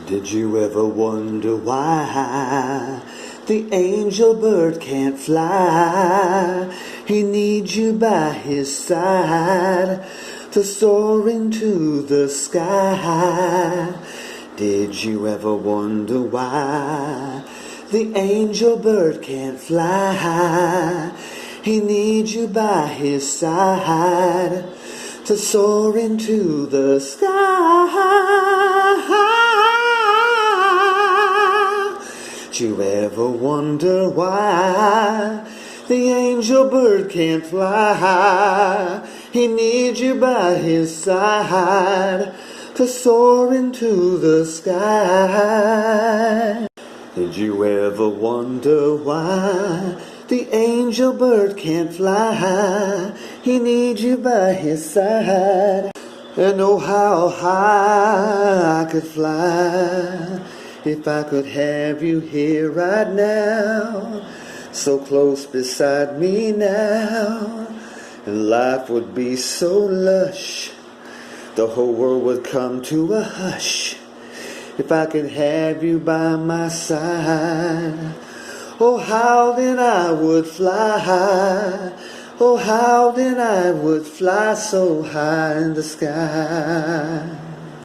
Did you ever wonder why the angel bird can't fly? He needs you by his side to soar into the sky. Did you ever wonder why the angel bird can't fly? He needs you by his side to soar into the sky. Did you ever wonder why the angel bird can't fly? He needs you by his side to soar into the sky. Did you ever wonder why the angel bird can't fly? He needs you by his side. And oh, how high I could fly if I could have you here right now, so close beside me now. And life would be so lush, the whole world would come to a hush if I could have you by my side. Oh, how then I would fly. Oh, how then I would fly so high in the sky.